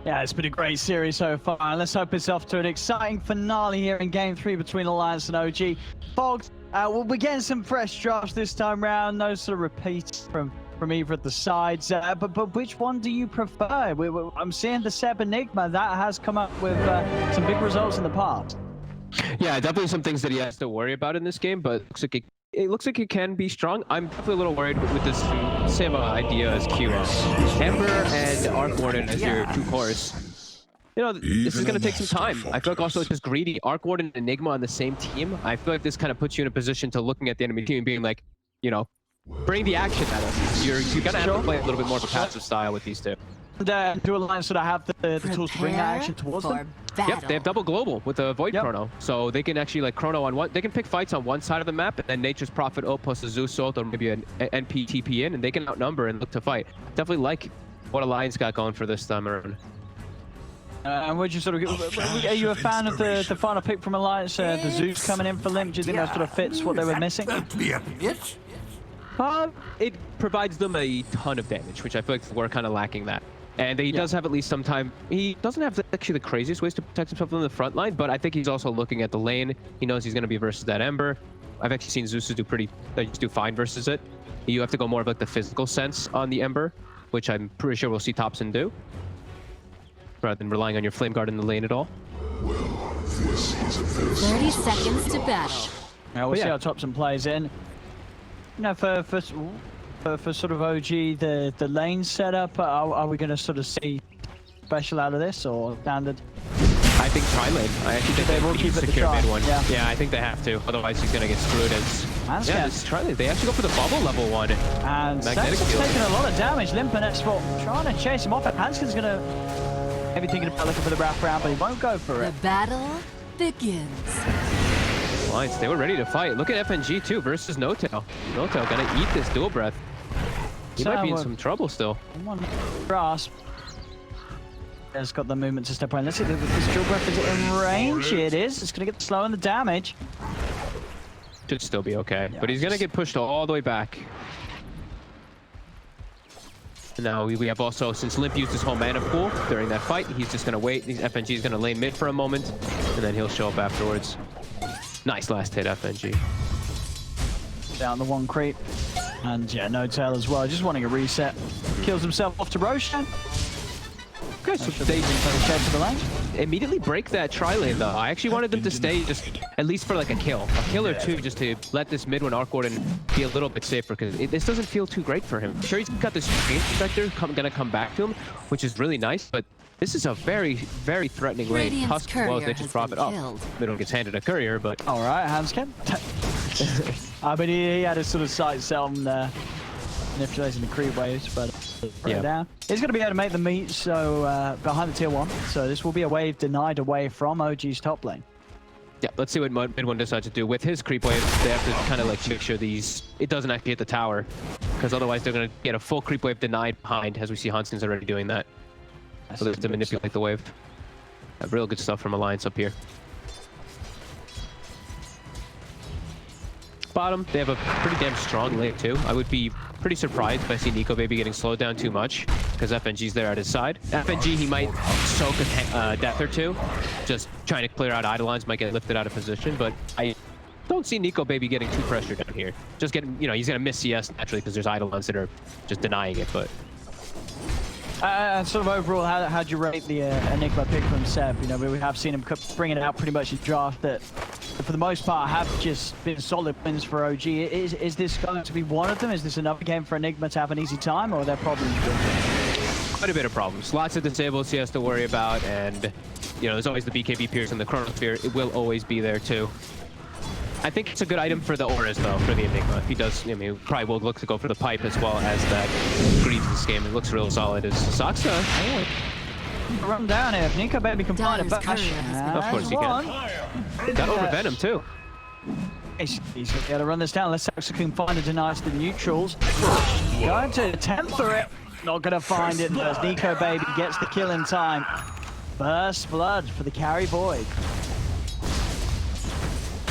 Yeah, it's been a great series so far, and let's hope it's off to an exciting finale here in Game 3 between Alliance and OG. Fogs, we're getting some fresh drafts this time round, no sort of repeats from either of the sides, but which one do you prefer? I'm seeing the Seb Enigma, that has come up with some big results in the past. Yeah, definitely some things that he has to worry about in this game, but it looks like it can be strong. I'm definitely a little worried with this same idea as QS. Ember and Arc Warden as your two cores. You know, this is going to take some time. I feel like also it's just greedy. Arc Warden and Enigma on the same team. I feel like this kind of puts you in a position to looking at the enemy team and being like, you know, bring the action at us. You're going to have to play a little bit more of a passive style with these two. Do Alliance sort of have the tools to bring that action towards them? Yep, they have double global with the Void Chrono. So they can actually like Chrono on one, they can pick fights on one side of the map and then Nature's Prophet ult plus a Zeus ult or maybe an NP TP in and they can outnumber and look to fight. Definitely like what Alliance got going for this time around. And would you sort of, are you a fan of the final pick from Alliance, the Zeus coming in for Limp? Do you think that sort of fits what they were missing? It provides them a ton of damage, which I feel like we're kind of lacking that. And he does have at least some time. He doesn't have actually the craziest ways to protect himself on the front line, but I think he's also looking at the lane. He knows he's going to be versus that Ember. I've actually seen Zeus do fine versus it. You have to go more of like the physical sense on the Ember, which I'm pretty sure we'll see Thompson do, rather than relying on your Flame Guard in the lane at all. Well, this is a 30 seconds to battle. Yeah, we'll see how Thompson plays in. You know, for sort of OG, the lane setup, are we going to sort of see special out of this or standard? I think tri-lane. I actually think they will keep secure mid one. Yeah, I think they have to. Otherwise, he's going to get screwed as... Yeah, this is tri-lane. They actually go for the bubble level one. And Saxon's taking a lot of damage. Limpernet trying to chase him off. Hanskin's going to maybe thinking about looking for the wraparound, but he won't go for it. The battle begins. Alliance, they were ready to fight. Look at FNG too versus Notail. Notail gonna eat this dual breath. He might be in some trouble still. Grasp. Has got the movement to step away. Let's see if this dual breath is in range. It is. It's gonna get slow in the damage. Should still be okay, but he's gonna get pushed all the way back. Now we have also, since Limp used his whole mana pool during that fight, he's just gonna wait. FNG is gonna lane mid for a moment, and then he'll show up afterwards. Nice last hit, FNG. Down the one creep. And yeah, Notail as well. Just wanting a reset. Kills himself off to Roshan. Okay, so they to the lane. Immediately break that tri-lane though. I actually wanted them to stay just at least for like a kill or two, just to let this mid one Arc Warden be a little bit safer, because this doesn't feel too great for him. Sure, he's got this change vector gonna come back to him, which is really nice, but this is a very, very threatening lane. Tusk as well as Nature's Prophet. Oh, mid one gets handed a courier, but... All right, Hanskin. I mean, he had a sort of sight set on manipulating the creep waves, but down. He's going to be able to make the meet, so behind the tier 1. So this will be a wave denied away from OG's top lane. Yeah, let's see what mid one decides to do with his creep wave. They have to kind of like make sure it doesn't actually hit the tower, because otherwise they're going to get a full creep wave denied behind, as we see Hanskin's already doing that. So they have to manipulate the wave. Real good stuff from Alliance up here. Bottom, they have a pretty damn strong lane too. I would be pretty surprised if I see Nico Baby getting slowed down too much, because FNG's there at his side. FNG, he might soak a death or two. Just trying to clear out Eidolons, might get lifted out of position, but I don't see Nico Baby getting too pressured down here. Just getting, you know, he's going to miss CS naturally because there's Eidolons that are just denying it, but... sort of overall, how'd you rate the Enigma pick from Seb? You know, we have seen him bring it out pretty much in draft that, for the most part, have just been solid wins for OG. Is this going to be one of them? Is this another game for Enigma to have an easy time, or are there problems with it? Quite a bit of problems. Lots of disables he has to worry about, and, you know, there's always the BKB Pierce and the Chronosphere. It will always be there, too. I think it's a good item for the auras, though, for the Enigma. If he does, I mean, he probably will look to go for the pipe as well as that Greaves this game. It looks real solid. As Saksa, run down here. If Nico Baby can find a bash. Of course he can. Got over Venom, too. He's got to run this down. Let's Saksa can find a deny to the neutrals. Going to attempt for it. Not going to find it, as Nico Baby gets the kill in time. Burst blood for the carry Void.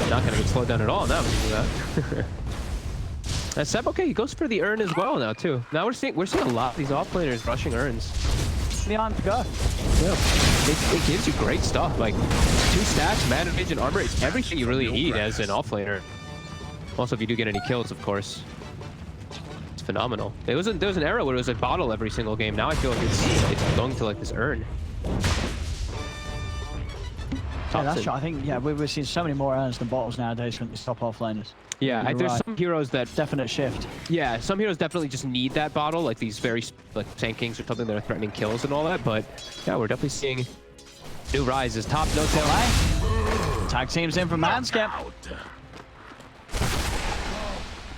Not going to get slowed down at all now because of that. Seb, okay, he goes for the urn as well now too. Now we're seeing a lot of these offlaners rushing urns. behind to go. Yeah. It gives you great stuff, like 2 stats, mana, rage, and armor. It's everything you really need as an offlaner. Also, if you do get any kills, of course. It's phenomenal. There was an era where it was a bottle every single game. Now I feel like it's going to like this urn. Yeah, that's right. I think, yeah, we're seeing so many more urns than bottles nowadays from these top offlaners. Yeah, there's some heroes that... Definite shift. Yeah, some heroes definitely just need that bottle, like these very, like, Sand Kings or something that are threatening kills and all that, but yeah, we're definitely seeing new rises. Top, no tail. Tag teams in from Handskip.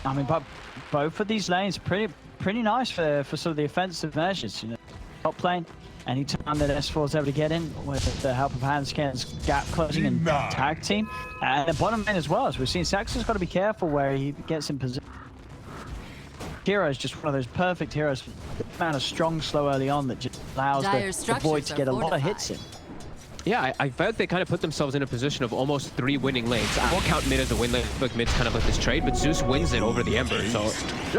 I mean, but both of these lanes pretty nice for sort of the offensive measures, you know. Top lane, anytime that S4 is able to get in with the help of Handskip's gap closing and tag team. And the bottom lane as well, as we've seen, Saxon's got to be careful where he gets in position. Hero is just one of those perfect heroes. Found a strong slow early on that just allows the Void to get a lot of hits in. Yeah, I felt they kind of put themselves in a position of almost 3 winning lanes. I won't count mid as a win lane, like mid's kind of like this trade, but Zeus wins it over the Ember. So,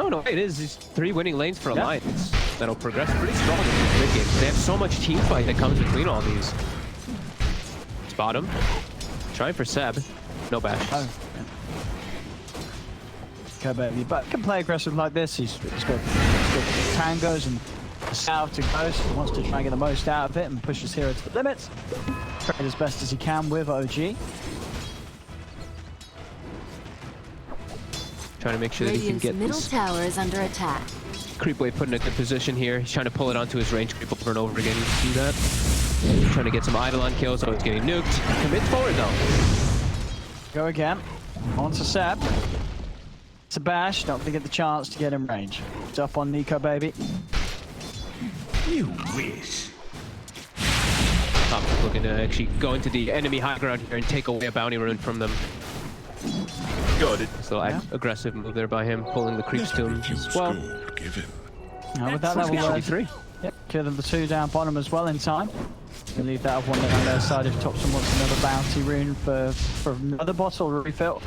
no, it is. It's 3 winning lanes for Alliance that'll progress pretty strong in these mid games. They have so much team fight that comes between all these. It's bottom. Trying for Seb. No bash. Oh, yeah. Okay, baby, but can play aggressive like this. He's got tangos and south to Ghost. He wants to try and get the most out of it and push his hero to the limits. Trade as best as he can with OG. Trying to make sure that he can get middle tower is under attack. Creep wave put in a good position here. He's trying to pull it onto his range creep over and over again. You see that? Trying to get some Eidolon kills, so it's getting nuked. Commits forward though. Go again. On to Seb. It's a bash. Not going to get the chance to get in range. It's up on Nico, baby. You wish. Top's looking to actually go into the enemy high ground here and take away a bounty rune from them. Got it. It's a little aggressive move there by him, pulling the creeps to him as well. Now with that level 3. Yep, clear them the 2 down bottom as well in time. We'll leave that one on their side if Thompson wants another bounty rune for another bottle refill.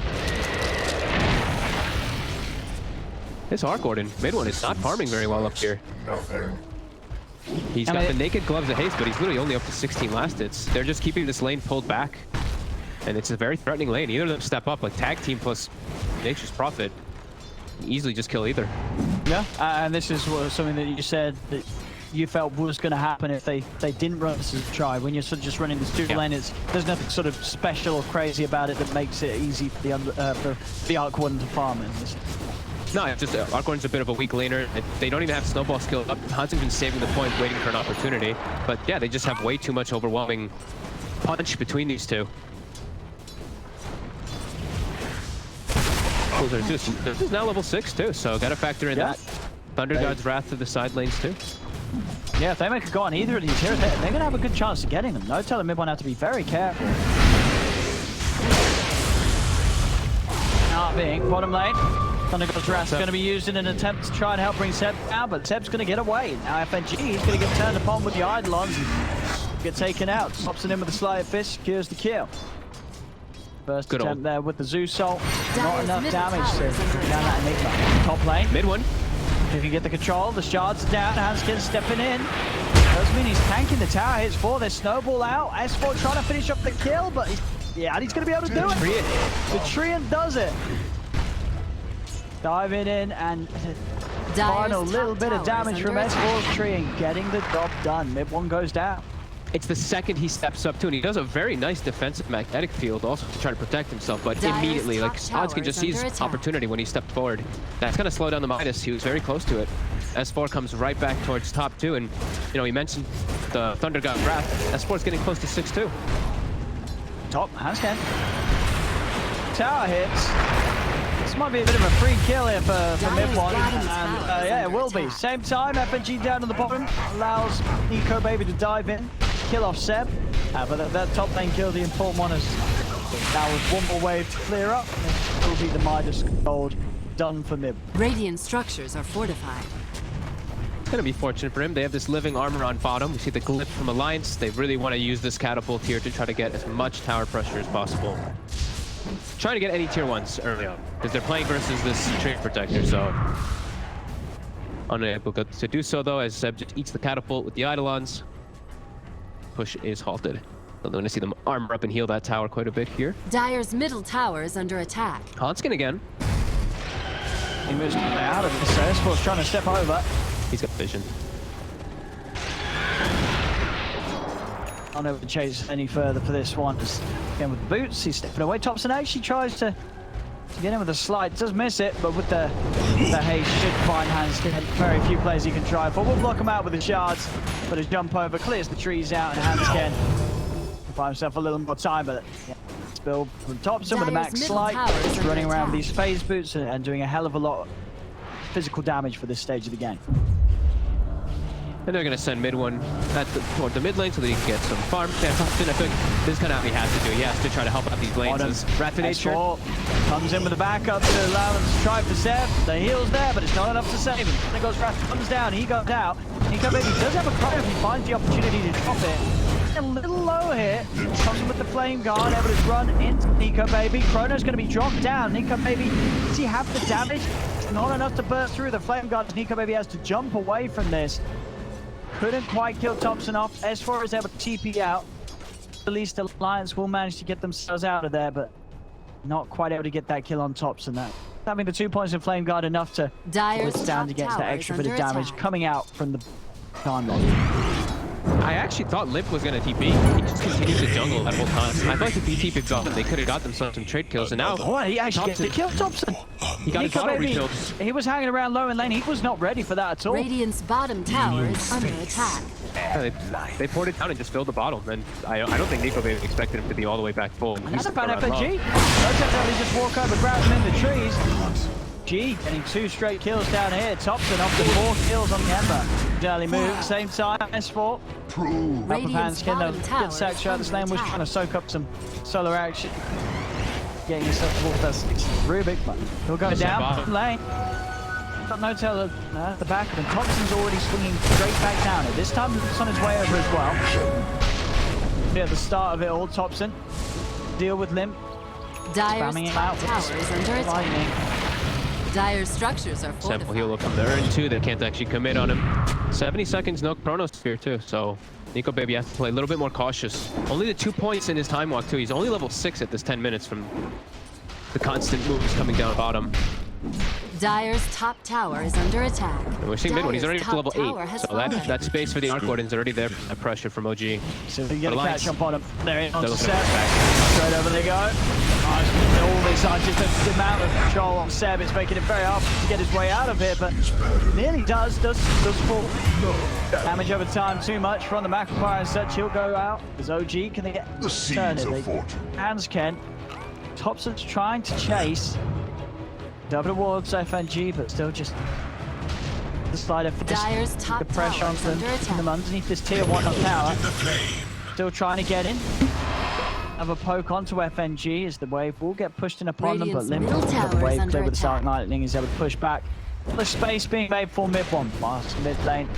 This Arc Warden, mid one, is not farming very well up here. He's got the naked gloves of haste, but he's literally only up to 16 last hits. They're just keeping this lane pulled back. And it's a very threatening lane. Either of them step up, like tag team plus Nature's Prophet. Easily just kill either. Yeah, and this is something that you said that you felt was going to happen if they didn't run this as a try. When you're sort of just running this 2 lane, there's nothing sort of special or crazy about it that makes it easy for the Arc Warden to farm in. No, it's just Arc Warden's a bit of a weak laner. They don't even have Snowball skill up. Huntington's saving the point, waiting for an opportunity. But yeah, they just have way too much overwhelming punch between these two. This is now level 6 too, so gotta factor in that. Thunder God's Wrath to the side lanes too. Yeah, if they make a go on either of these heroes, they're gonna have a good chance of getting them. No telling mid one have to be very careful. Now being bottom lane. Thunder God's Wrath is going to be used in an attempt to try and help bring Seb down, but Seb's going to get away. Now FNG, he's going to get turned upon with the Eidolons and get taken out. Stops in with the Sleight Fist, secures the kill. First good attempt there with the Zeus ult. Not enough damage to down that Enigma. Top lane. Mid one. If he can get the control, the shards are down, Hanskin stepping in. Does mean he's tanking the tower hits 4, there's Snowball out. S4 trying to finish up the kill, but he's going to be able to do it. The Treant does it. Diving in and final little bit of damage from S4's tree and getting the job done. Mid one goes down. It's the second he steps up too, and he does a very nice defensive magnetic field also to try to protect himself, but immediately, like, Odds can just see his opportunity when he stepped forward. That's gonna slow down the Midas. He was very close to it. S4 comes right back towards top 2, and you know, he mentioned the Thunder God Wrath. S4's getting close to 6-2. Top, Hanskin. Tower hits. This might be a bit of a free kill here for mid one, and yeah, it will be. Same time, FNG down on the bottom allows Nico Baby to dive in, kill off Seb, but that top lane kill, the Inform one, is now with one more wave to clear up. It will be the Midas gold done for mid. Radiant structures are fortified. It's gonna be fortunate for him. They have this living armor on bottom. We see the glyph from Alliance. They really want to use this catapult here to try to get as much tower pressure as possible. Trying to get any tier 1s early on, because they're playing versus this Treant Protector, so... Unable to do so though, as Zeb just eats the catapult with the Eidolons. Push is halted. So they're going to see them armor up and heal that tower quite a bit here. Dire's middle tower is under attack. Hanskin again. He moves out of this. S4's trying to step over. He's got vision. Not able to chase any further for this one. Just again with the boots, he's stepping away. Thompson actually tries to get in with a slide. Does miss it, but with the haste should find Hanskin. Very few players he can try for. We'll block him out with the shards, but his jump over clears the trees out, and Hanskin will buy himself a little more time. But yeah, spill from Thompson with a max slide, running around with these phase boots and doing a hell of a lot of physical damage for this stage of the game. And they're going to send mid one toward the mid lane so that he can get some farm. Yeah, Thompson, I think this is kind of how he has to do. He has to try to help out these lanes. Nature comes in with the backup to allow them to try for Seb. The heal's there, but it's not enough to save him. Then goes Wrath, comes down, he goes out. Nico Baby does have a chrono if he finds the opportunity to drop it. A little low here. Comes in with the flame guard, able to run into Nico Baby. Chrono's going to be dropped down. Nico Baby, does he have the damage? It's not enough to burst through the flame guard. Nico Baby has to jump away from this. Couldn't quite kill Thompson off. S4 is able to TP out. At least the Alliance will manage to get themselves out of there, but not quite able to get that kill on Thompson. That having the 2 points in Flame Guard enough to withstand against that extra bit of damage coming out from the time lock. I actually thought Limp was going to TP. He just continued to jungle that whole time. I thought if he TP'd up, they could have got themselves some trade kills, and now he actually gets to kill Thompson. He got his auto refilled. He was hanging around low in lane. He was not ready for that at all. Radiant's bottom tower is under attack. Yeah, they poured it down and just filled the bottle, and I don't think Nico Baby expected him to be all the way back full. That's a fan FNG. Don't necessarily just walk over, grab him in the trees. G getting 2 straight kills down here. Thompson up to 4 kills on the Ember. Early move, same time, S4. Up of Hanskin, though. Good sack shot. This lane was trying to soak up some solar action. Getting himself towards that 6 Rubik, but he'll go down lane. Got no tail at the back of him. Thompson's already swinging straight back down. This time it's on his way over as well. At the start of it all, Thompson. Deal with Limp. Dire's Spamming him top out tower is under attack. Dire's structures are fortified. Simple heal will come there in 2. They can't actually commit on him. 70 seconds, no Chronosphere too, so Nico Baby has to play a little bit more cautious. Only the 2 points in his time walk too. He's only level 6 at this 10 minutes from the constant moves coming down bottom. Dire's top tower is under attack. And we're seeing mid one. He's already up to level 8, so that space for the Arc Warden is already there. That pressure from OG. So you get a catch jump on him. There he is. Straight over they go. All this just the amount of control on Seb is making it very hard to get his way out of here, but nearly does fall. Damage over time too much from the Macropire and such. He'll go out. As OG, can they get turn it? Hanskin. Thompson's trying to chase. Double towards FNG, but still just the slider for the pressure on them underneath this tier 1 tower. Still trying to get in. Have a poke onto FNG as the wave will get pushed in upon them, but Limp got the wave clear with the Dark Lightning. He's able to push back. The space being made for mid one. Past mid lane.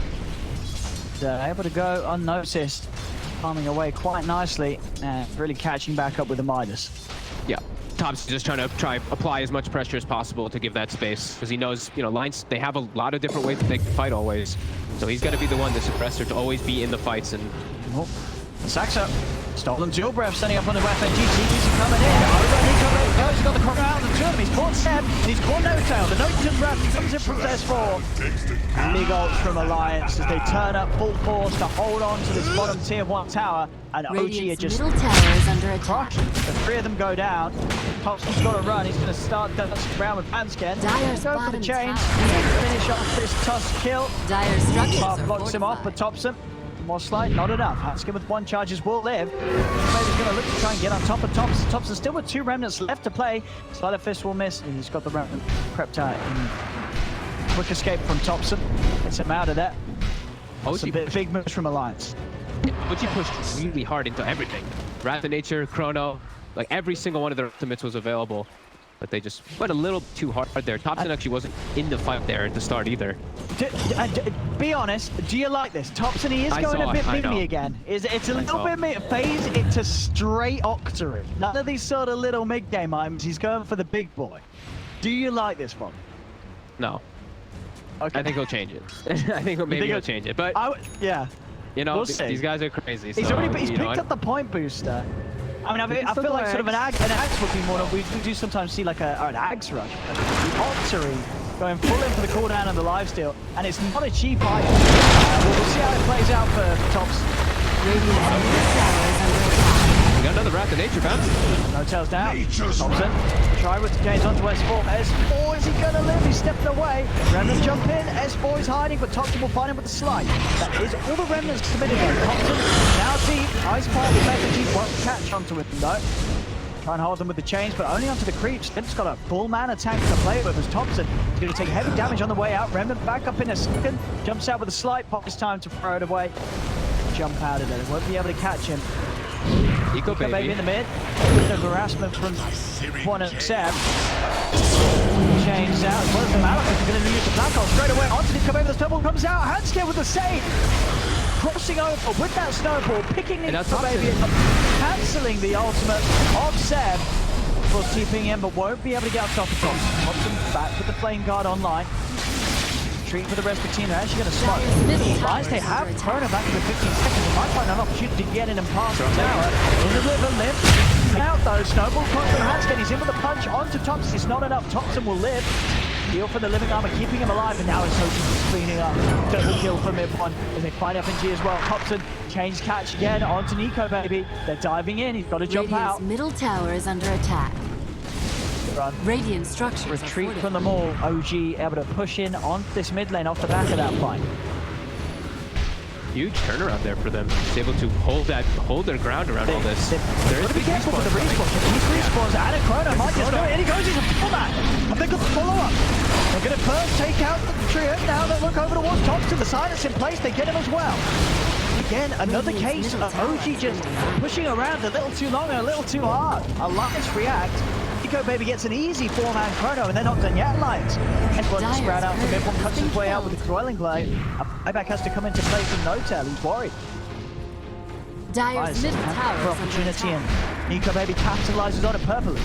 Able to go unnoticed. Farming away quite nicely and really catching back up with the Midas. Yeah. Thompson's just trying to apply as much pressure as possible to give that space, because he knows, you know, lines, they have a lot of different ways to take the fight always. So he's got to be the one, the suppressor, to always be in the fights. And Saxo, stolen dual breath, setting up on the FNG. TG's coming in. He's got the corner out of the 2 of them. He's caught Seb, he's caught No Tail. The No Tail breath comes in from S4. Big ults from Alliance as they turn up full force to hold on to this bottom tier 1 tower. And OG are just crushed. The 3 of them go down. Thompson's got to run. He's going to start dancing around with Hanskin. Go for the chains. Finish off this Tusk kill. Dire's structures blocks him off, but Thompson. More slight, not enough. Hanskin with 1 charges will live. Maybe he's going to look to try and get on top of Thompson. Thompson still with 2 remnants left to play. Slider Fist will miss, and he's got the remnant prepped out. Quick escape from Thompson. Gets him out of there. That's a big moves from Alliance. But he pushed really hard into everything. Wrath of Nature, Chrono, like every single one of their ultimates was available. But they just went a little too hard there. Thompson actually wasn't in the fight there at the start either. Be honest, do you like this? Thompson, he is going a bit mini again. It's a little bit mini. Phase into straight Octarine. None of these sort of little mid-game items. He's going for the big boy. Do you like this one? No. Okay. I think he'll change it. I think maybe he'll change it. But yeah. you know, We'll see. these guys are crazy. He's so, already you picked know, up the point booster. I mean, I still feel go like sort of an Axe. axe would be more. We do sometimes see like an axe rush. The Octory going full in for the cooldown and the lifesteal, and it's not a cheap item. We'll see how it plays out for Tops. We got another Wrath of Nature bounce. No tails down. Thompson. Try with the gains onto S4. S4, is he going to live? He's stepping away. Remnant jump in. S4 is hiding, but Thompson will find him with the slide. That is all the Remnants committed there. Thompson now deep. Ice Part with Method won't catch onto him though. Try and hold them with the chains, but only onto the creeps. It's got a full mana tank to play with as Thompson is going to take heavy damage on the way out. Remnant back up in a second. Jumps out with a slight pop. It's time to throw it away. Jump out of there. Won't be able to catch him. Eco baby in the mid. Bit of harassment from one of Seb. Chains out. Both of them out. He's going to use the black hole straight away. Onto Eco baby. The snowball comes out. Handscare with the save. Crossing over with that snowball. Picking the Eco baby up. Cancelling the ultimate of Seb. Of course, keeping him, but won't be able to get on top of Thompson. Thompson back with the flame guard online. Treat for the rest of the team. They're actually going to smoke. Lions, they have thrown him back to the 15 seconds. They might find an opportunity to get in and pass the tower. In the river, live. Out though, snowball comes from Hanskin. He's in with a punch onto Thompson. It's not enough. Thompson will live. Deal for the living armor, keeping him alive, and now it's Hogan cleaning up. Double kill for mid-one as they find FNG as well. Thompson, change catch again onto Nico, baby. They're diving in. He's got to jump out. Middle tower is under attack. Run. Radiant structures Retreat from them all. OG able to push in on this mid lane off the back of that fight. Huge turnaround there for them. He's able to hold their ground around all this. There is a big careful with the respawn. These respawns, and Chrono might just do it. And he goes into fullback. And they've got the follow-up. They're going to first take out the trio. Now they look over towards Thompson. The silence in place. They get him as well. Again, another case of OG just pushing around a little too long and a little too hard. Alliance react. Eco baby gets an easy 4-man chrono, and they're not done yet, Alliance. S1 just spread out from mid-one, cuts his way out with the Coiling Blade. A buyback has to come into play from No-Tail. He's worried. Dyer's middle tower for opportunity, and Eco baby capitalizes on it perfectly.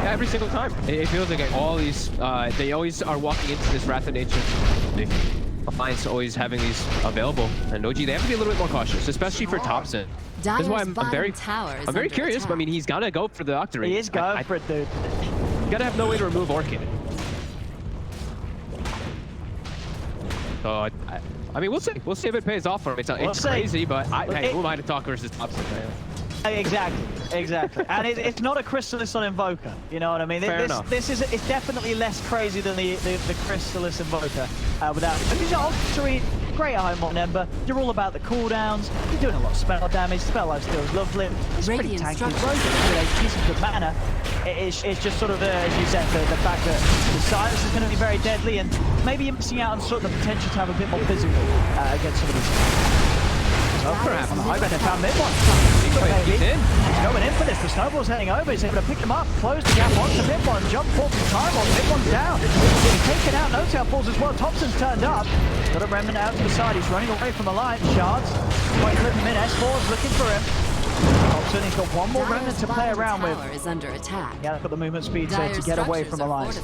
Every single time. It feels like all these, they always are walking into this Wrath of Nature. Alliance always having these available, and OG, they have to be a little bit more cautious, especially for Thompson. That's why I'm very curious. But I mean, he's gonna go for the Octory. He is going for it, dude. You gotta have no way to remove Orchid. So I mean, we'll see. We'll see if it pays off for him. It's crazy, but hey, who am I to talk versus Thompson? Right? Exactly. And it's not a Chrysalis on Invoker. You know what I mean? It's definitely less crazy than the Chrysalis Invoker. Without because Octory, great item on Ember. You're all about the cooldowns. You're doing a lot of spell damage. Spell lifesteal is lovely. It's pretty tanky. It's good mana. It's just sort of as you said, the fact that the silence is going to be very deadly, and maybe you're missing out on sort of the potential to have a bit more physical against some of these. Perhaps. I bet they found mid-one. He's going in for this. The snowball's heading over. He's able to pick him up, close the gap onto mid-one, jump forward from time on. Mid-one's down. He's taken out. No-Tail falls as well. Thompson's turned up. Got a remnant out to the side. He's running away from Alliance. Shards. Quite clip him in. S4's looking for him. Thompson, he's got one more remnant to play around with. Is under attack. Yeah, they've got the movement speed to get away from Alliance.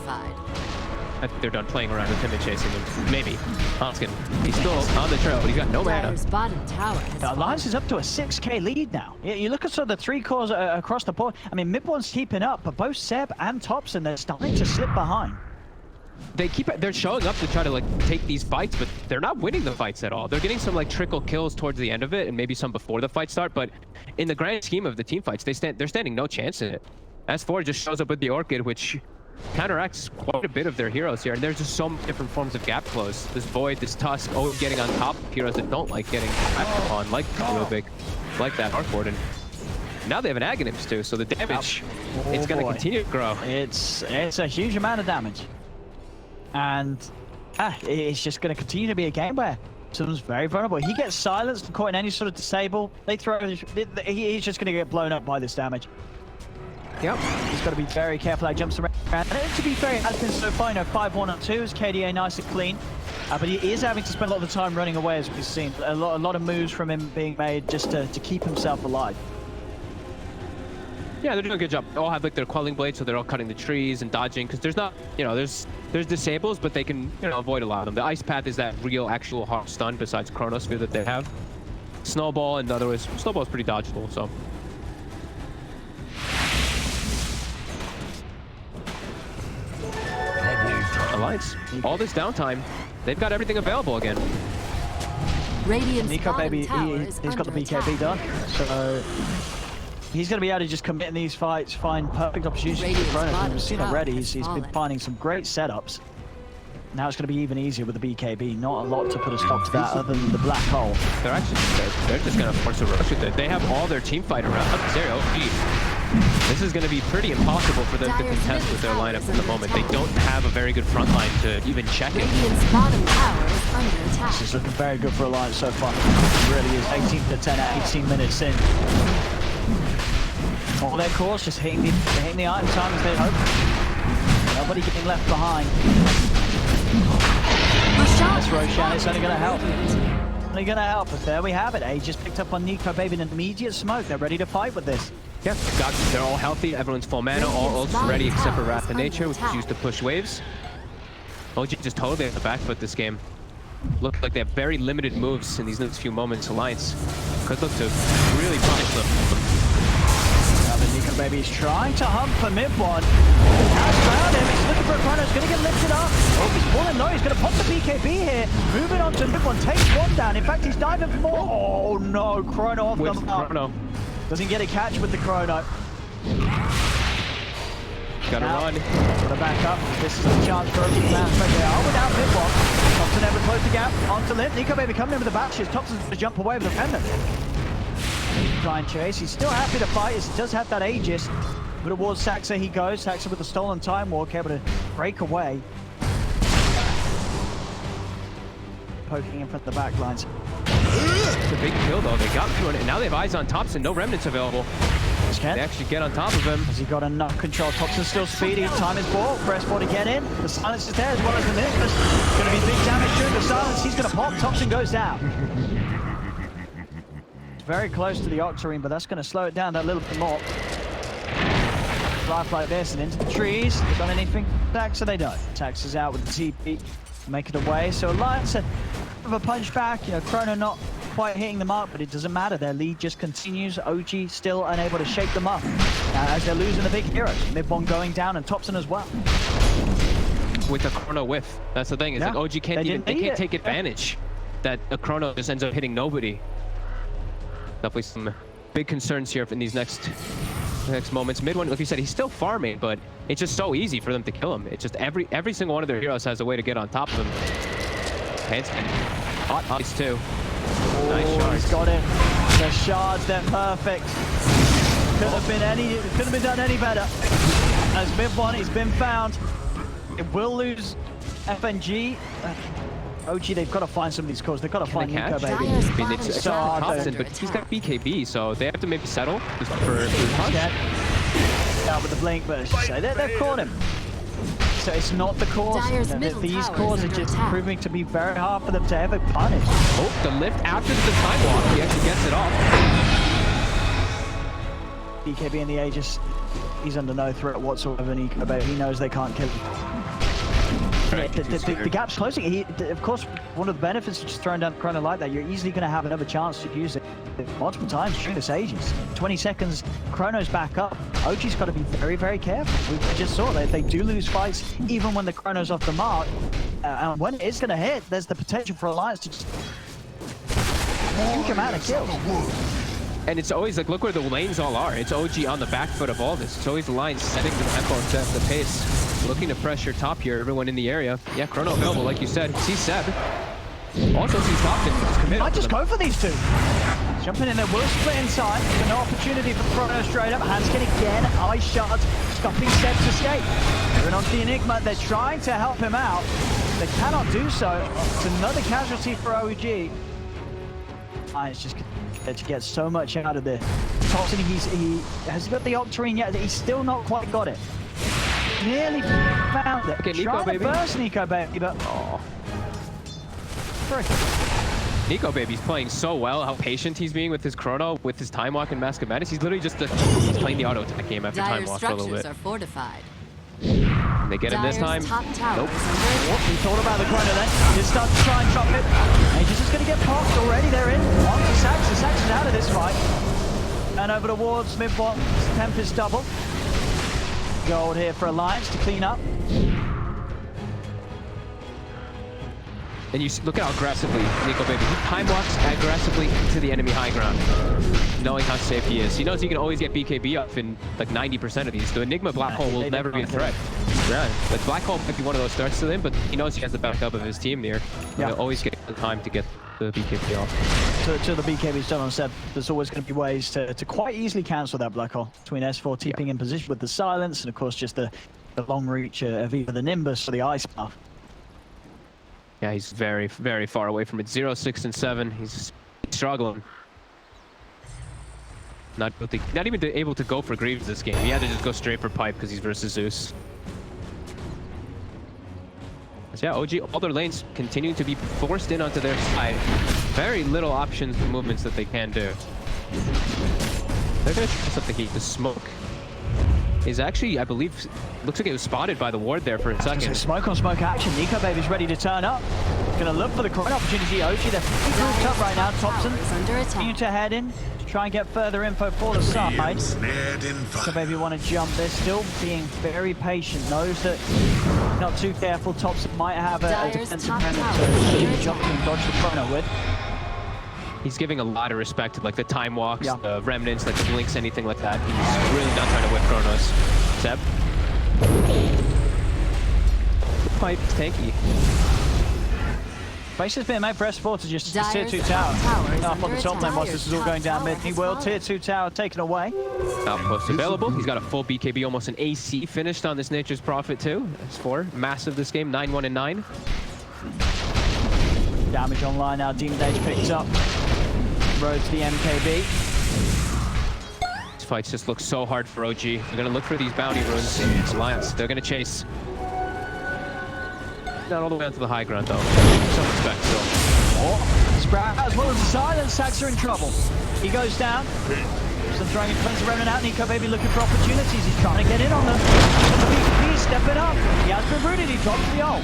I think they're done playing around with him and chasing him. Maybe. Hoskin, he's still on the trail, but he's got no mana. The Alliance is up to a 6k lead now. You look at sort of the three cores across the board. I mean, mid-one's keeping up, but both Seb and Thompson, they're starting to slip behind. They're showing up to try to like take these fights, but they're not winning the fights at all. They're getting some like trickle kills towards the end of it, and maybe some before the fight start. But in the grand scheme of the team fights, they're standing no chance in it. S4 just shows up with the Orchid, which counteracts quite a bit of their heroes here, and there's just so many different forms of gap close. This Void, this Tusk, always getting on top of heroes that don't like getting acted upon, like Big, like that Arcboard, and now they have an Aghanims too, so the damage, it's going to continue to grow. It's a huge amount of damage, and it's just going to continue to be a game where someone's very vulnerable. He gets silenced and caught in any sort of disable. He's just going to get blown up by this damage. Yep. He's got to be very careful how he jumps around. And to be fair, it has been so far, 5-1 on 2s, KDA nice and clean. But he is having to spend a lot of the time running away, as we've seen. A lot of moves from him being made just to keep himself alive. Yeah, they're doing a good job. They all have like their quelling blades, so they're all cutting the trees and dodging. Because there's not, you know, there's disables, but they can, you know, avoid a lot of them. The ice path is that real, actual hard stun besides Chronosphere that they have. Snowball, in other words, Snowball is pretty dodgeable. So. Alliance, all this downtime, they've got everything available again. Radiant's Nico, bottom baby, tower he's is got the under BKB attack. done, so he's going to be able to just commit in these fights, find perfect opportunities for Radiant's Chronos. bottom We've seen tower already, has he's been fallen. finding some great setups. Now it's going to be even easier with the BKB. Not a lot to put a stop to that other than the black hole. They're actually, they're just going to force a rush with it. They have all their team fight around. Zero, this is going to be pretty impossible for them to contest with their lineup at the moment. They don't have a very good front line to even check it. Radiant's bottom tower is under attack. This is looking very good for Alliance so far. It really is. 18 to 10 at 18 minutes in. All their cores just hitting the item time as they hope. Nobody getting left behind. This Roshan is only going to help. Only going to help us. There we have it. Aegis picked up on Nico Baby in an immediate smoke. They're ready to fight with this. Yeah, they're all healthy. Everyone's full mana. All ults ready except for Wrath of Nature, which is used to push waves. OG just totally at the back foot this game. Look like they have very limited moves in these next few moments. Alliance could look to really punish them. Nico Baby is trying to hunt for mid one. Has found him. He's looking for a Chrono. He's going to get lifted up. Oh, he's falling low. He's going to pop the BKB here. Moving on to mid one. Takes one down. In fact, he's diving for more. Oh no, Chrono off the mark. Chrono. Doesn't get a catch with the Chrono. Gotta run. Gotta back up. This is a chance for OG Clans. They are without mid one. Thompson never closed the gap. Onto Limp. Nico Baby coming in with the bashes. Thompson's going to jump away with the pendant. Try and chase. He's still happy to fight as he does have that Aegis. But towards Saxa he goes. Saxa with the stolen time walk, able to break away. Poking in front of the back lines. It's a big kill though. They got through it, and now they have eyes on Thompson. No remnants available. They actually get on top of him. Has he got enough control? Thompson's still speedy. Time is bought. Press 4 to get in. The silence is there as well as the Nimbus. Going to be big damage through the silence. He's going to pop. Thompson goes down. Very close to the Octarine, but that's going to slow it down that little bit more. Life like this and into the trees. They got anything? Taxa, they don't. Tax is out with the TP, make it away. So Alliance a bit of a punch back. You know, Chrono not quite hitting the mark, but it doesn't matter. Their lead just continues. OG still unable to shake them up as they're losing the big heroes. Mid-one going down and Thompson as well. With a Chrono whiff. That's the thing. It's like OG can't take advantage that a Chrono just ends up hitting nobody. Definitely some big concerns here in these next moments. Mid one, like you said, he's still farming, but it's just so easy for them to kill him. It's just every single one of their heroes has a way to get on top of him. Handspin. Hot ice too. Nice shards. He's got it. The shards, they're perfect. Couldn't have been done any better. As mid one, he's been found. It will lose FNG. OG, they've got to find some of these cores. They've got to find Nico Baby. I mean, it's so hard, Thompson, but he's got BKB, so they have to maybe settle just for punch. Out with the blink, but as you say, they've caught him. So it's not the cores. These cores are just proving to be very hard for them to ever punish. Oh, the lift after the time walk, he actually gets it off. BKB in the Aegis, he's under no threat whatsoever. Nico Baby, he knows they can't kill him. Right, the gap's closing. Of course, one of the benefits of just throwing down the Chrono like that, you're easily going to have another chance to use it multiple times during this Aegis. 20 seconds, Chrono's back up. OG's got to be very, very careful. We just saw that if they do lose fights, even when the Chrono's off the mark, and when it is going to hit, there's the potential for Alliance to just huge amount of kills. And it's always like, look where the lanes all are. It's OG on the back foot of all this. It's always the line setting the tempo and set the pace. Looking to pressure top here, everyone in the area. Yeah, Chrono available, like you said. Sees Seb. Also sees Thompson. He's committed. Might just go for these two. Jumping in there, will split inside. There's no opportunity for Chrono straight up. Hanskin again, ice shards, stopping Seb's escape. Moving on to the Enigma, they're trying to help him out. They cannot do so. It's another casualty for OG. It's just to get so much out of this. Thompson, he has got the Octarine yet. He's still not quite got it. Nearly found it. Okay, Nico Trying Baby. to burst Nico Baby, but Nico Baby's playing so well, how patient he's being with his chrono, with his time walk and Mask of Madness. He's literally just he's playing the auto attack game after time Dire walk for a little structures bit. are fortified. And they get him this time. Top tower Nope. is under He thought about the chrono then. Just start to try and drop it. Aegis is going to get popped already. They're in. On to Sax. Sax is out of this fight. And over towards mid-bot. Tempest double. Gold here for Alliance to clean up. And you look at how aggressively Nico Baby, he time walks aggressively to the enemy high ground, knowing how safe he is. He knows he can always get BKB up in like 90% of these. The Enigma Black Hole will never be a threat. Yeah, like Black Hole might be one of those threats to him, but he knows he has the backup of his team near. Yeah. He'll always get the time to get the BKB off. To the BKB's done on set, there's always going to be ways to quite easily cancel that Black Hole between S4 keeping in position with the silence and of course just the long reach of either the Nimbus or the Ice Buff. Yeah, he's very, very far away from it. 0, 6, and 7. He's struggling. Not even able to go for Greaves this game. He had to just go straight for Pipe because he's versus Zeus. So yeah, OG, all their lanes continue to be forced in onto their side. Very little options for movements that they can do. They're going to try something here. The smoke is actually, I believe, looks like it was spotted by the ward there for a second. Smoke on smoke action. Nico Baby's ready to turn up. Gonna look for the corner opportunity. OG, they're pretty grouped up right now. Thompson continue to head in to try and get further info for the side. Nico Baby want to jump. They're still being very patient. Knows that not too careful. Thompson might have a defensive penalty to jump and dodge the chrono with. He's giving a lot of respect to like the time walks, the remnants, like the blinks, anything like that. He's really not trying to whip chronos. Seb? Quite tanky. Base has been made for S4 to just tier 2 tower. Up on the top lane whilst this is all going down mid. He will tier 2 tower taken away. Outpost available. He's got a full BKB, almost an AC finished on this Nature's Prophet too. S4, massive this game, 9-1 and 9. Damage online now. Demon Age picked up. Road to the MKB. These fights just look so hard for OG. They're gonna look for these bounty runes. Alliance, they're gonna chase. Not all the way onto the high ground though. Some respect still. Oh, Sprout as well as the silence. Sax are in trouble. He goes down. Some throwing cleanse around and out. Nico Baby looking for opportunities. He's trying to get in on them. But the BKB is stepping up. He has been rooted. He drops the ult.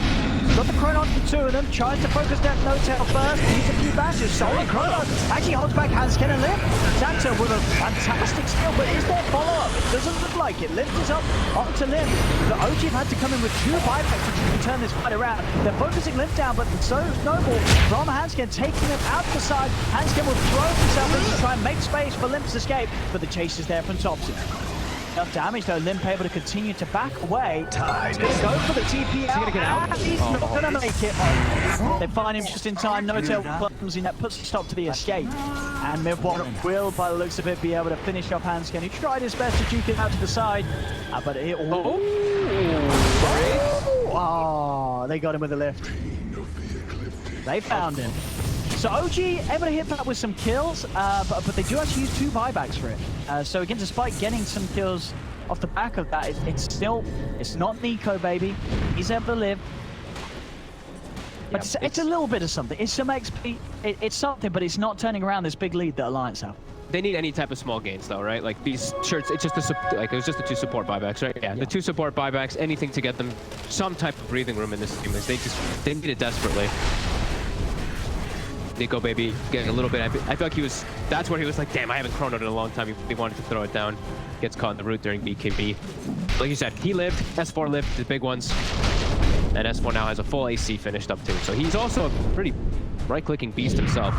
Got the chrono on for 2 of them. Tries to focus that no-tail first. Needs a few bashes. Solid chrono. Actually holds back Hanskin and Limp. Saxo with a fantastic skill, but is there follow-up? It doesn't look like it. Limp is up onto Limp. The OG have had to come in with 2 buybacks to turn this fight around. They're focusing Limp down, but so Snowball from Hanskin taking him out the side. Hanskin will throw himself in to try and make space for Limp's escape, but the chase is there from Thompson. Enough damage though, Limp able to continue to back away. He's going to go for the TP out. Is he going to get out? He's not going to make it. They find him just in time. No-tail comes in. That puts a stop to the escape. And Midwalk will, by the looks of it, be able to finish off Hanskin. He tried his best to juke it out to the side. But it... Oh, they got him with a lift. They found him. So OG able to hit that with some kills, but they do actually use 2 buybacks for it. So again, despite getting some kills off the back of that, it's not Nico Baby. He's able to live. But yeah, it's a little bit of something. It's some XP. It's something, but it's not turning around this big lead that Alliance have. They need any type of small gains though, right? Like these shirts, it's just it was just the 2 support buybacks, right? Yeah, the 2 support buybacks, anything to get them some type of breathing room in this team. They need it desperately. Nico Baby getting a little bit. I feel like that's where he was like, damn, I haven't chronoed in a long time. He wanted to throw it down. Gets caught in the root during BKB. Like you said, he lived, S4 lived, the big ones. And S4 now has a full AC finished up too. So he's also a pretty right-clicking beast himself.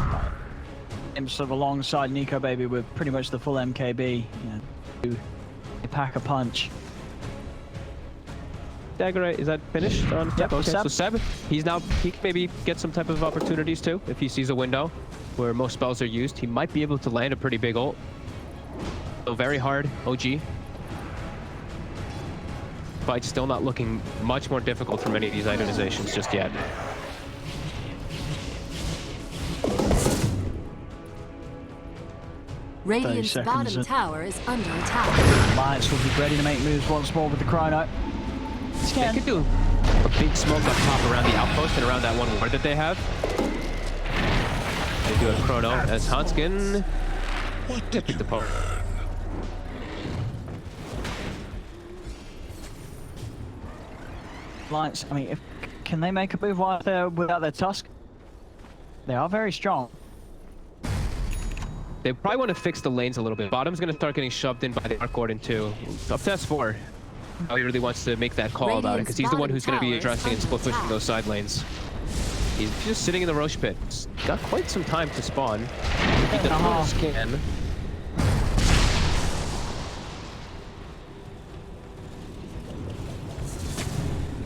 Him sort of alongside Nico Baby with pretty much the full MKB. They pack a punch. Dagger, is that finished? Yep, okay. Seb. So Seb, he can maybe get some type of opportunities too. If he sees a window where most spells are used, he might be able to land a pretty big ult. So very hard, OG. But still not looking much more difficult for many of these itemizations just yet. Radiant's bottom tower is under attack. Alliance will be ready to make moves once more with the chrono. They could do a big smoke up top around the outpost and around that one ward that they have. They do a chrono as Hanskin pick the poke. Lights, I mean, can they make a move while they're without their Tusk? They are very strong. They probably want to fix the lanes a little bit. Bottom's going to start getting shoved in by the Arc Gordon too. Up to S4. How he really wants to make that call about it, because he's the one who's going to be addressing and split pushing those side lanes. He's just sitting in the Roche pit. He's got quite some time to spawn. He does what he can.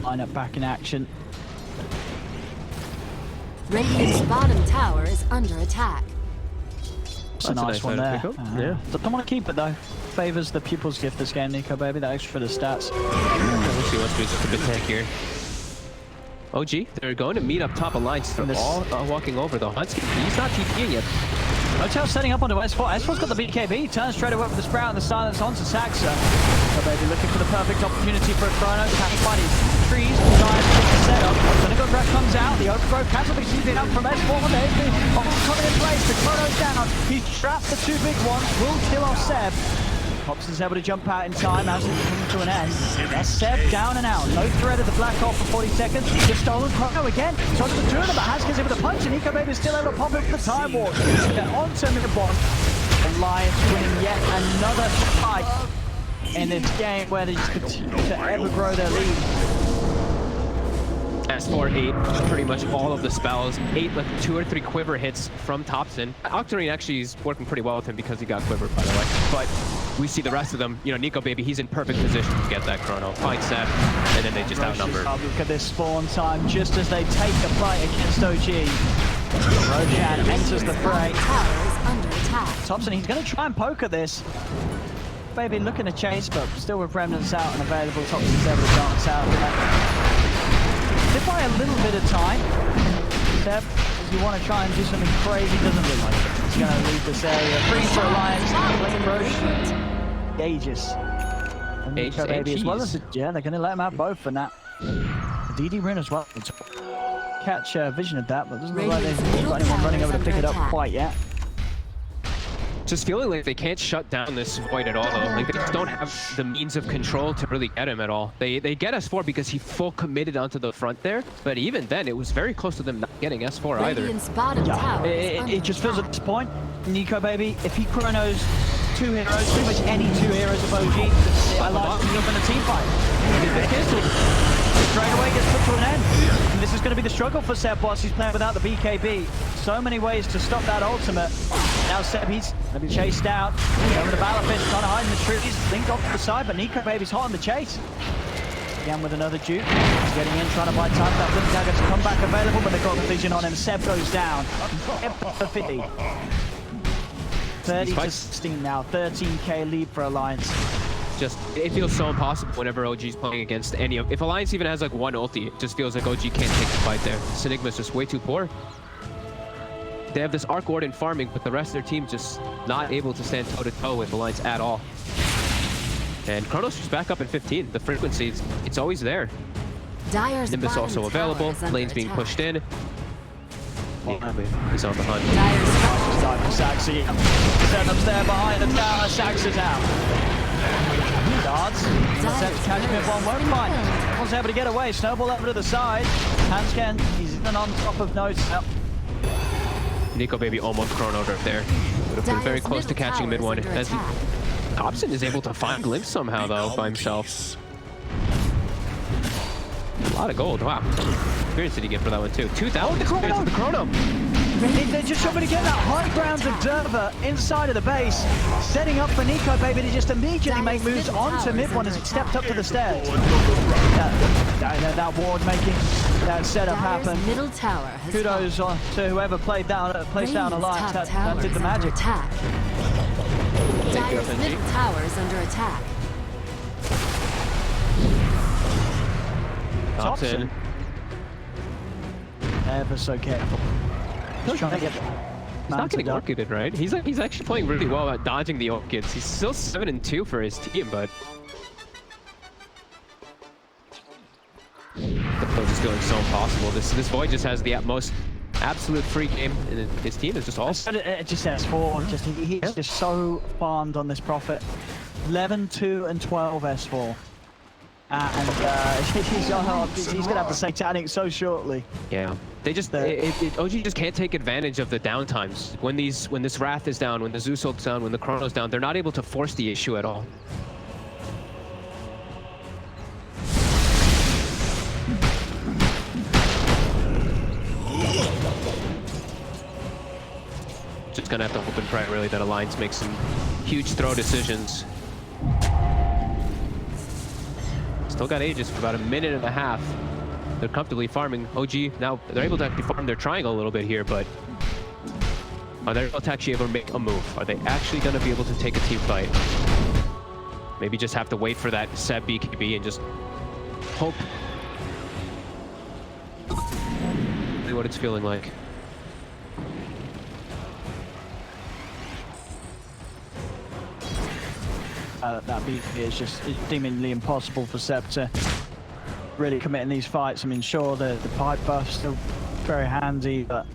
Lineup back in action. Radiant's bottom tower is under attack. It's a nice one there. Yeah. Don't want to keep it though. Favors the pupil's gift this game, Nico baby. That extra for the stats. We'll see what's just a bit tank here. OG, they're going to meet up top alliance. They're all walking over though. Hanskin, he's not TPing yet. Hotel setting up onto S4. S4's got the BKB. Turns straight away with the Sprout and the silence onto Saxa. So baby looking for the perfect opportunity for a chrono. Can he find his trees to try and pick the setup? Then a good grab comes out. The overgrowth cancel be keeping up from S4. There's the coming in place. The chrono's down. He's trapped the two big ones. Will kill off Seb. Hobson's able to jump out in time as it comes to an end. That's Seb down and out. No threat of the black hole for 40 seconds. The stolen chrono again. Toss the two of them, but Haskins able to punch, and Nico Baby's still able to pop it for the time warp. On to mid-1. Alliance winning yet another fight in this game where they just continue to ever grow their lead. S4 ate pretty much all of the spells. 8 like 2 or 3 quiver hits from Thompson. Octarine actually is working pretty well with him because he got quivered, by the way. But we see the rest of them. You know, Nico Baby, he's in perfect position to get that chrono. Find Seb, and then they just outnumber. Look at this spawn time just as they take the fight against OG. Roshan enters the fray. Thompson, he's going to try and poke at this. Baby looking to chase, but still with remnants out and available. Thompson's able to dance out. If by a little bit of time, Seb, if you want to try and do something crazy, doesn't look like it. He's going to leave this area. Free for Alliance, Flame Roche, Aegis. And Nico Baby as well as yeah, they're going to let him have both for now. DD Rune as well. Catch vision of that, but it doesn't look like they've got anyone running over to pick it up quite yet. Just feeling like they can't shut down this Void at all, though. Like, they just don't have the means of control to really get him at all. They get S4 because he full committed onto the front there, but even then, it was very close to them not getting S4 either. Yeah, it just feels at this point, Nico Baby, if he chronos 2 heroes, pretty much any 2 heroes of OG, I like to up in a team fight. Straight away gets put to an end. And this is going to be the struggle for Seb whilst he's playing without the BKB. So many ways to stop that ultimate. Now Seb, he's going to be chased out. Over the Battlefish, trying to hide in the trees. Linked off to the side, but Nico Baby's hot on the chase. Again with another dupe. He's getting in, trying to buy time for that Blink Dagger to come back available, but they've got the vision on him. Seb goes down. 50. 30 to 16 now. 13k lead for Alliance. Just, it feels so impossible whenever OG's playing against any of... If Alliance even has like one ulti, it just feels like OG can't take the fight there. Sinigma's just way too poor. They have this Arc Gordon farming, but the rest of their team just not able to stand toe-to-toe with Alliance at all. And Chronos is back up at 15. The frequency, it's always there. Nimbus also available. Lane's being pushed in. He's on the hunt. Saxa, Setup's there behind the tower. Saxa's out. Darts. Seb's catching him one, won't find. Was able to get away. Snowball over to the side. Hansken, he's in on top of notes. Yep. Nico Baby almost chronoed right there. Would have been very close to catching mid one. As Hobson is able to find glimpse somehow though by himself. A lot of gold. Wow. Experience did he get for that one too? 2,000 experience with the chrono. They're just trying to get that high ground observer inside of the base, setting up for Nico Baby to just immediately make moves onto mid one as he stepped up to the stairs. That ward making that setup happen. Kudos to whoever placed down Alliance. That did the magic. Dire's middle tower is under attack. Thompson. Ever so careful. He's trying to get He's not getting orchided, right? He's actually playing really well at dodging the orchids. He's still 7-2 for his team, but the approach is feeling so impossible. This Void just has the most absolute free game, and his team is just all. Just S4. He's just so farmed on this Prophet. 11, 2, and 12 S4. He's gonna have the Satanic so shortly. Yeah, they just OG just can't take advantage of the downtimes. When this Wrath is down, when the Zeus ult's down, when the Chrono's down, they're not able to force the issue at all. Just gonna have to hope and pray really that Alliance makes some huge throw decisions. Still got Aegis for about a minute and a half. They're comfortably farming. OG, now they're able to actually farm their triangle a little bit here, but are they able to actually make a move? Are they actually going to be able to take a team fight? Maybe just have to wait for that Seb BKB and just hope. See what it's feeling like. That BKB is just seemingly impossible for Seb to really commit in these fights. I mean, sure, the pipe buff's still very handy, but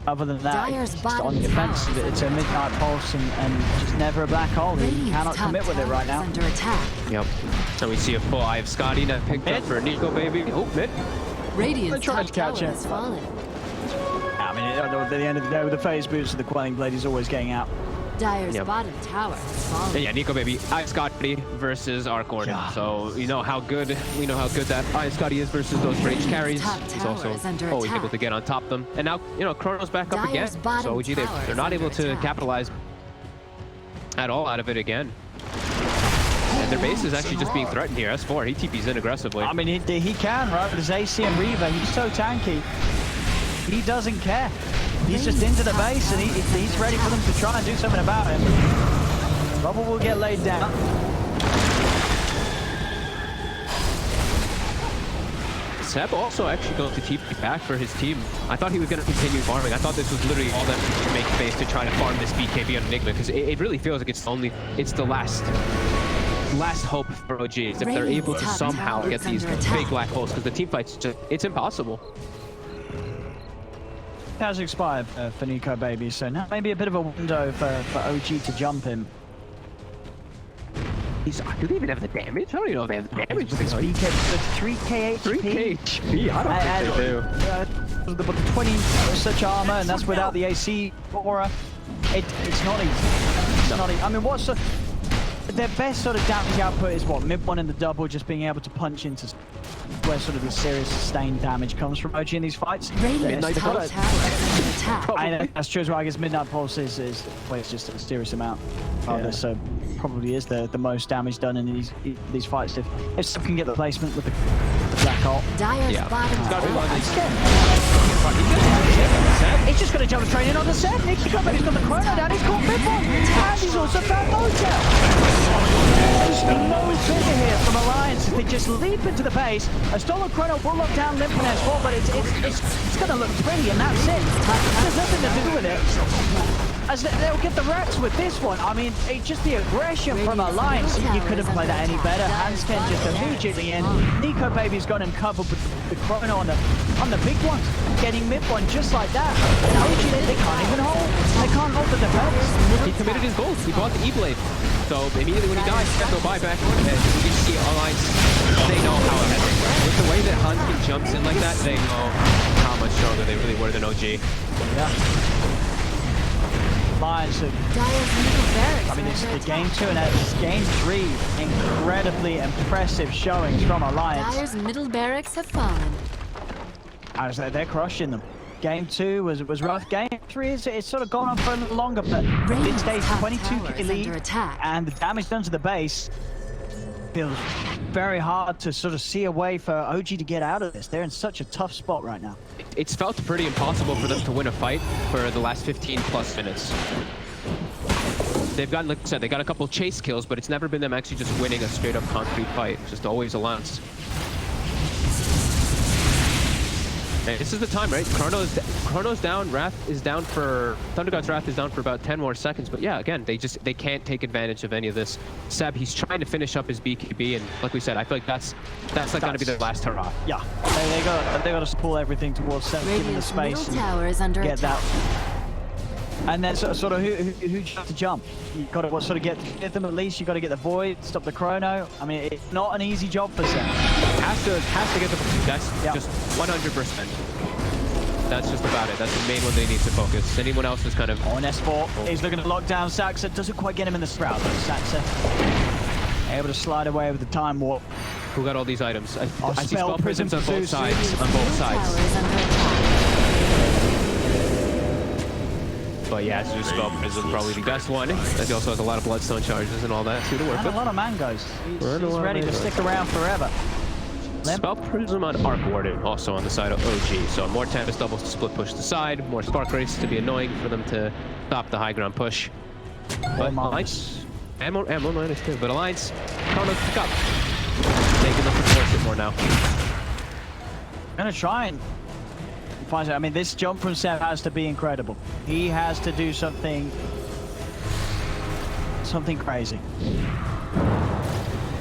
other than that, it's on the defensive. It's a midnight pulse and just never a black hole. He cannot commit with it right now. Under attack. Yep. And we see a full eye of Scotty that picked up for Nico, baby. Oh, mid. Radiant's trying top to catch tower it. has fallen. I mean, at the end of the day, with the phase boost of the Quelling Blade, he's always getting out. Dire's bottom tower has fallen. Yeah, Nico, baby. Ice Scotty versus Arcorn. Yeah. So we know how good that Ice Scotty is versus those range carries. He's also always able to get on top of them. And now, Chrono's back up again. So OG, they're not able to capitalize at all out of it again. And their base is actually just being threatened here. S4, he TP's in aggressively. I mean, he can, right? With his AC and Reaver, he's so tanky. He doesn't care. He's just into the base, and he's ready for them to try and do something about him. Rubble will get laid down. Seb also actually goes to TP back for his team. I thought he was going to continue farming. I thought this was literally all that to make space to try to farm this BKB on Enigma, because it really feels like it's the last hope for OG is if they're able to somehow get these big black holes, because the team fight's just, it's impossible. Has expired for Nico, baby, so now maybe a bit of a window for OG to jump him. Do they even have the damage? I don't even know if they have the damage. It's 3k HP. 3k HP? I don't think they do. But 20 such armor, and that's without the AC aura. It's not easy. It's not easy. I mean, what's their best sort of damage output is what? Mid one in the double, just being able to punch into where sort of the serious sustained damage comes from OG in these fights. Midnight top tower is under attack. I know that's true as well. I guess Midnight Pulse is well, it's just a serious amount of this, so probably is the most damage done in these fights if Seb can get the placement with the black ult. Dire's bottom He's just going to jump straight in on the Seb. Nick's got the Chrono down. He's caught mid one, and he's also found Motel. There's no trigger here from Alliance. If they just leap into the base, a stolen Chrono will lock down Limp and S4, but it's going to look pretty, and that's it. There's nothing to do with it. As they'll get the racks with this one. I mean, just the aggression from Alliance. You couldn't play that any better. Hansken just immediately in. Nico baby's got him covered with the Chrono on the big ones, getting mid one just like that. And OG, they can't even hold. They can't hold the defense. He committed his goals. He bought the E-Blade. So immediately when he dies, he has to go buy back. And you see Alliance, they know how ahead they were. With the way that Hansken jumps in like that, they know how much stronger they really were than OG. Yeah. Lions I mean, it's the game 2 and it's game 3. Incredibly impressive showings from Alliance. Dire's middle barracks have fallen. As they're crushing them. Game 2 was rough. Game 3 it's sort of gone on for a little longer, but it stays 22k lead, and the damage done to the base feels very hard to sort of see a way for OG to get out of this. They're in such a tough spot right now. It's felt pretty impossible for them to win a fight for the last 15 plus minutes. They've gotten, like I said, they got a couple chase kills, but it's never been them actually just winning a straight up concrete fight. Just always Alliance. Hey, this is the time, right? Chrono's down, Wrath is down for... Thunder God's Wrath is down for about 10 more seconds, but yeah, again, they can't take advantage of any of this. Seb, he's trying to finish up his BKB, and like we said, I feel like that's like gonna be their last hurrah. Yeah, they got to pull everything towards Seb, give him the space, tower is under get attack. that. And then sort of who have to jump? You got to sort of get them at least. You got to get the Void, stop the Chrono. I mean, it's not an easy job for Seb. Has to get the... That's just 100%. That's just about it. That's the main one they need to focus. Anyone else is kind of... On S4, he's looking to lock down Saxa. Doesn't quite get him in the Sprout, though. Saxa able to slide away with the Time Warp. Who got all these items? I see Spell spell prisms on both Zeus. sides. On both Tower sides. is under attack. But yeah, Zeus spell prism probably the best one. He also has a lot of bloodstone charges and all that too to work And with. a lot of mangoes. He's And a lot of ready to mangoes. stick around forever. Spell prism on Arc Warden, also on the side of OG. So more Tempest double split push to the side, more Spark Race to be annoying for them to stop the high ground push. But Alliance, ammo minus too. But Alliance, Chrono pick up. Taking them to force it more now. Gonna try and find it. I mean, this jump from Seb has to be incredible. He has to do something crazy.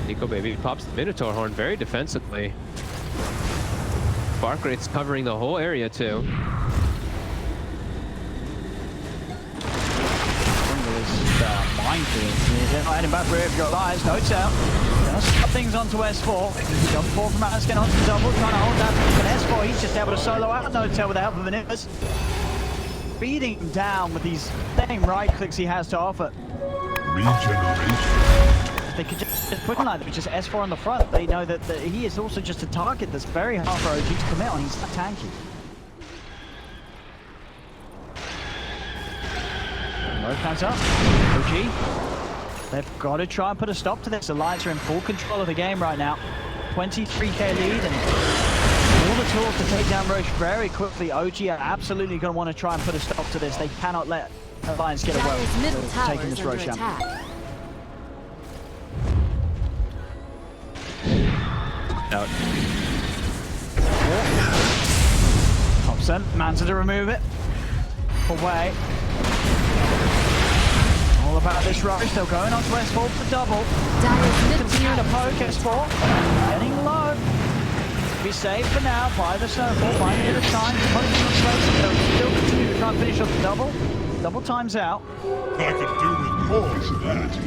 Nico Baby pops the Minotaur horn very defensively. Spark Rate's covering the whole area too. Minefield. Heading back through if you've got lives, no tell. Gonna stop things onto S4. Jump 4 from Asken onto double, trying to hold that. But S4, he's just able to solo out no tell with the help of Anubis. Beating him down with these same right clicks he has to offer. Regeneration. They could just put him like that, with just S4 on the front. They know that he is also just a target that's very hard for OG to commit on. He's not tanky. No counts up. OG. They've got to try and put a stop to this. Alliance are in full control of the game right now. 23k lead and all the tools to take down Roche very quickly. OG are absolutely going to want to try and put a stop to this. They cannot let Alliance get away Dyer's middle with tower taking is this under Roche attack. Out. Thompson managed to remove it. Away. All about this rush. Still going on to S4 for double. Dyer's middle Continuing to tower poke is under S4. Getting low. Be safe for now by the snowball. Finding a time. Putting in the place. They'll still continue to try and finish off the double. Double times out. I could do with more of that.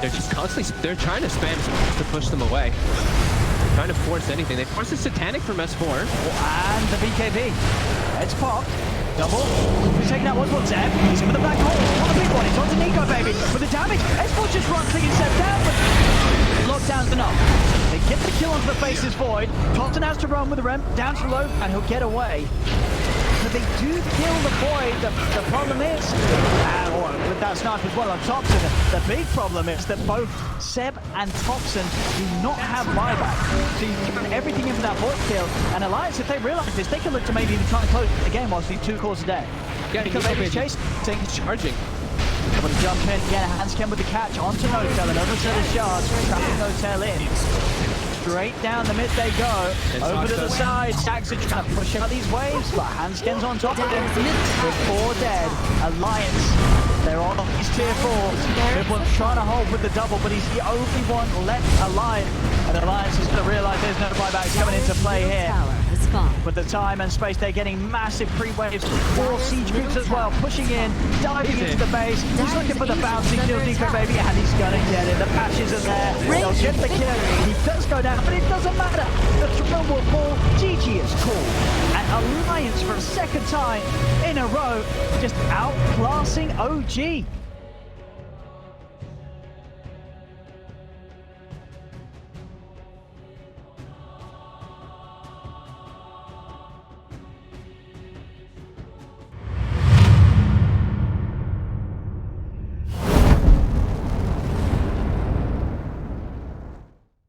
They're just constantly, they're trying to spam to push them away. They're trying to force anything. They force a Satanic from S4. And the BKB. It's popped. Double. He's taking out one Zeb. He's in with the black hole. What a big one. It's on to Nico, baby. With the damage. S4 just runs thinking Zeb down, but lockdown's enough. They get the kill onto the face's Void. Thompson has to run with the Rem. Down to low, and he'll get away. But they do kill the Void. The problem is, with that snipe as well on Thompson, the big problem is that both Seb and Thompson do not have buyback. So you can run everything in for that Void kill. And Alliance, if they realize this, they can look to maybe even try and close the game whilst these 2 cores a day. Yeah, Because maybe chase. He's charging. Able to jump in, get a handscan with the catch onto No-Tail, another set of shards, trapping No-Tail in. Straight down the mid they go, over to the side, Saxa trying to push out these waves, but handscan's on top of him. With 4 dead, Alliance, they're on these tier 4s. Everyone's trying to hold with the double, but he's the only one left alive. And Alliance is going to realise there's no buybacks coming into play here. With the time and space, they're getting massive pre-waves, 4 siege groups as well, pushing in, diving into the base. He's looking for the bouncing kills, Nico Baby, and he's gonna get it. The patches are there, they'll get the kill. He does go down, but it doesn't matter. The thrill will fall, GG is cool. And Alliance for a second time in a row, just outclassing OG.